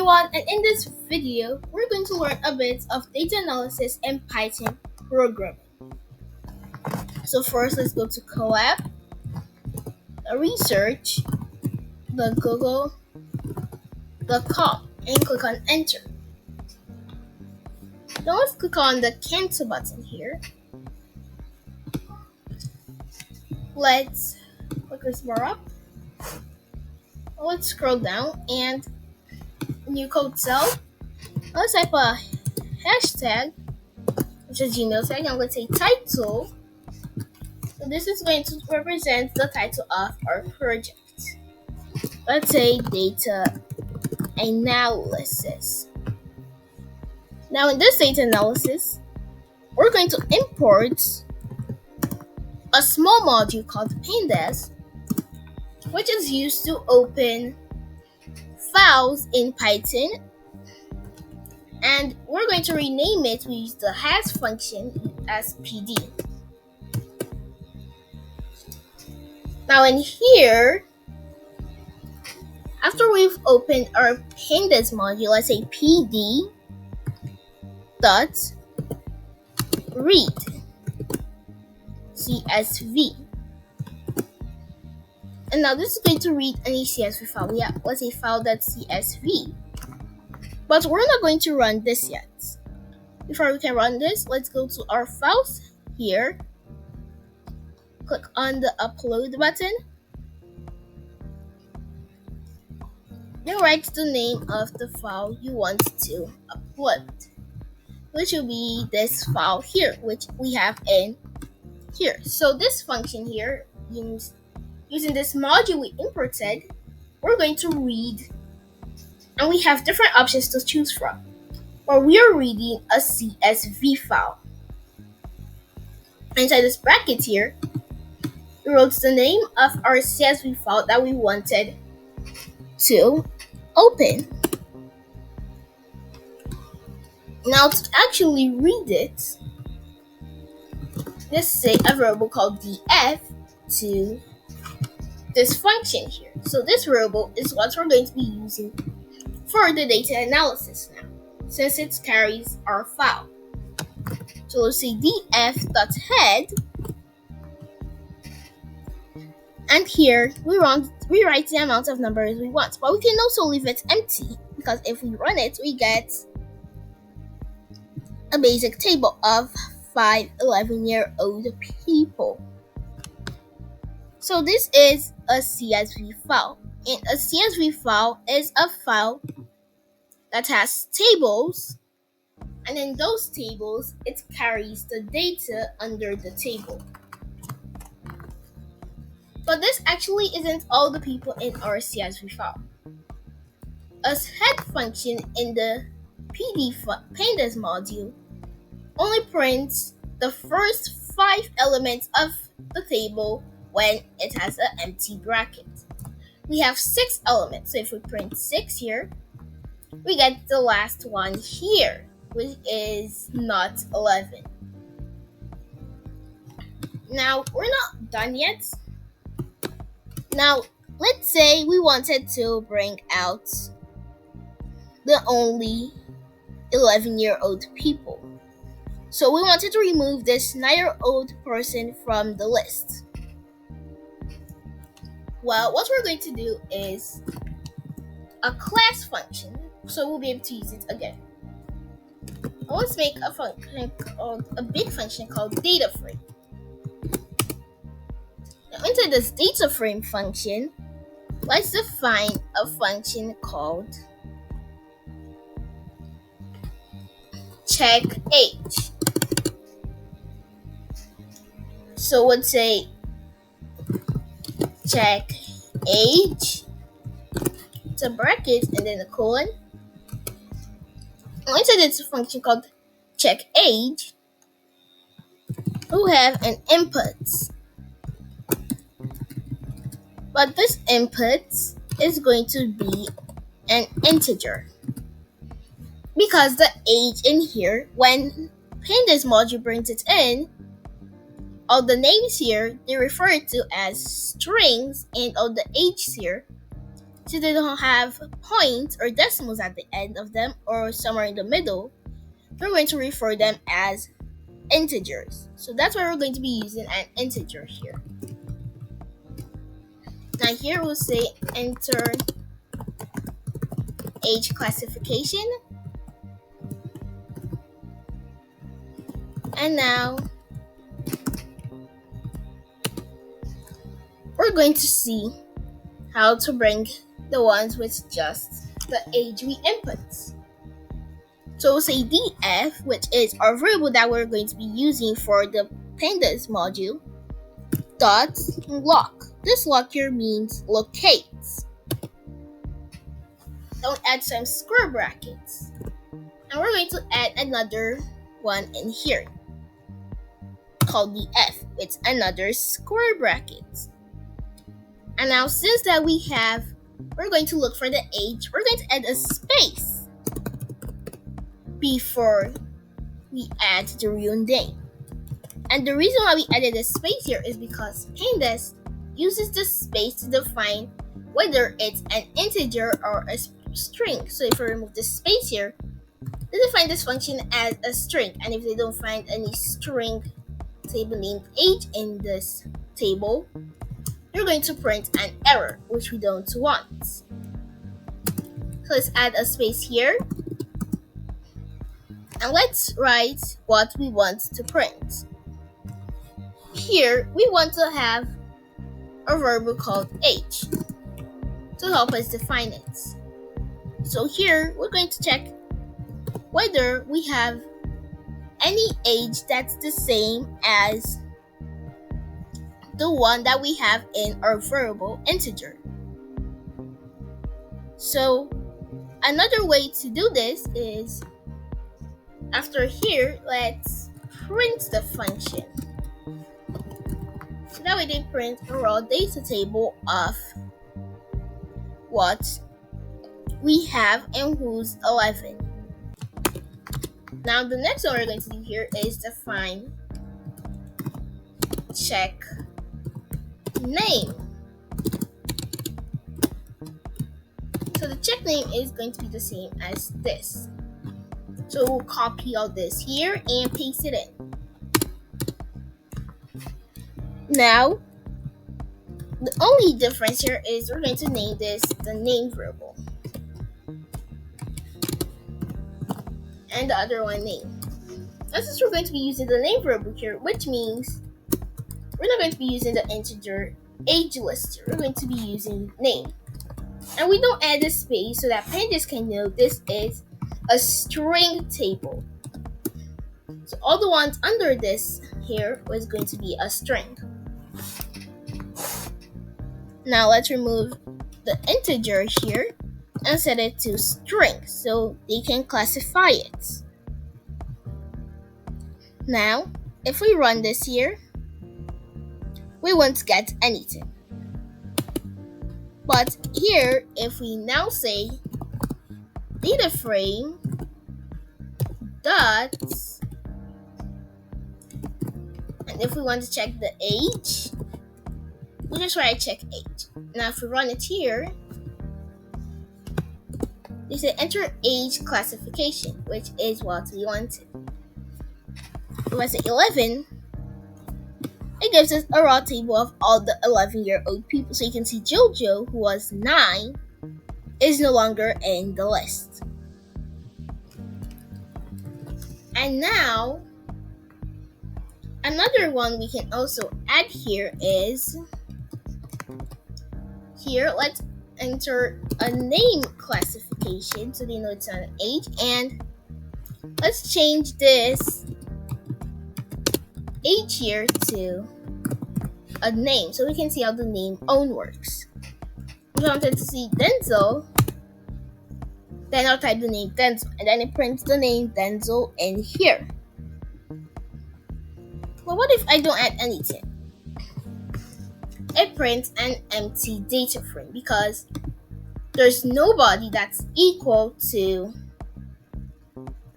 everyone, and in this video, we're going to learn a bit of data analysis and Python programming. So first, let's go to Colab, the research, the Google, the com, and click on enter. Now let's click on the cancel button here. Let's click this bar up. Let's scroll down and new code cell. Let's type a hashtag, which is Gmail tag, and let's say title. So this is going to represent the title of our project. Let's say data analysis. Now in this data analysis, we're going to import a small module called pandas, which is used to open files in Python, and we're going to rename it. We use the has function as PD. Now in here, after we've opened our pandas module, let's say PD dot read CSV. And now this is going to read any CSV file. Yeah, let's say file.csv. But we're not going to run this yet. Before we can run this, let's go to our files here. Click on the upload button. Then write the name of the file you want to upload, which will be this file here, which we have in here. So this function here, using this module we imported, we're going to read, and we have different options to choose from. But we are reading a CSV file. Inside this bracket here, we wrote the name of our CSV file that we wanted to open. Now to actually read it, let's say a variable called df to this function here. So this variable is what we're going to be using for the data analysis now, since it carries our file. So let's say df.head, and here we write the amount of numbers we want, but we can also leave it empty, because if we run it, we get a basic table of 5 11-year-old people. So this is a CSV file, and a CSV file is a file that has tables, and in those tables it carries the data under the table. But this actually isn't all the people in our CSV file. A head function in the pandas module only prints the first 5 elements of the table when it has an empty bracket. We have 6 elements, so if we print 6 here, we get the last one here, which is not 11. Now, we're not done yet. Now, let's say we wanted to bring out the only 11-year-old people. So we wanted to remove this 9-year-old person from the list. Well, what we're going to do is a class function, so we'll be able to use it again. Let's make a big function called DataFrame. Now, inside this DataFrame function, let's define a function called checkAge. So let's say checkAge, it's a bracket and then a colon. And inside it's a function called checkAge, who have an input. But this input is going to be an integer, because the age in here, when pandas module brings it in, all the names here, they refer to as strings, and all the ages here, So they don't have points or decimals at the end of them or somewhere in the middle, we're going to refer them as integers. So that's why we're going to be using an integer here. Now here we'll say enter age classification. And now we're going to see how to bring the ones with just the age we input. So we'll say df, which is our variable that we're going to be using for the pandas module, dot lock. This lock here means locates. Don't add some square brackets. And we're going to add another one in here called the f with another square bracket. And now since that we have, we're going to look for the age, we're going to add a space before we add the real name. And the reason why we added a space here is because pandas uses the space to define whether it's an integer or a string. So if we remove the space here, they define this function as a string. And if they don't find any string table named age in this table, you're going to print an error, which we don't want. So let's add a space here. And let's write what we want to print. Here, we want to have a variable called age to help us define it. So here, we're going to check whether we have any age that's the same as the one that we have in our variable integer. So another way to do this is, after here, let's print the function. So that way they print a raw data table of what we have and who's 11. Now the next one we're going to do here is define check name. So the check name is going to be the same as this. So we'll copy all this here and paste it in. Now, the only difference here is we're going to name this the name variable. And the other one name. And since we're going to be using the name variable here, which means we're not going to be using the integer age list. We're going to be using name. And we don't add a space so that pandas can know this is a string table. So all the ones under this here was going to be a string. Now let's remove the integer here and set it to string so they can classify it. Now, if we run this here, we won't get anything. But here, if we now say data frame dot, and if we want to check the age, we just write check age. Now if we run it here, they say enter age classification, which is what we wanted. If I say 11, it gives us a raw table of all the 11-year-old people. So you can see Jojo, who was 9, is no longer in the list. And now, another one we can also add here is, here let's enter a name classification so they know it's not an age, and let's change this age here to a name so we can see how the name own works. If I wanted to see Denzel, then I'll type the name Denzel, and then it prints the name Denzel in here. But what if I don't add anything? It prints an empty data frame because there's nobody that's equal to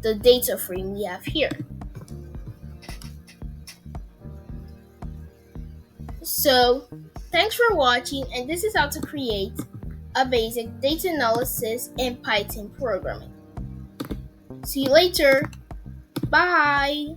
the data frame we have here. So, thanks for watching, and this is how to create a basic data analysis and Python programming. See you later. Bye.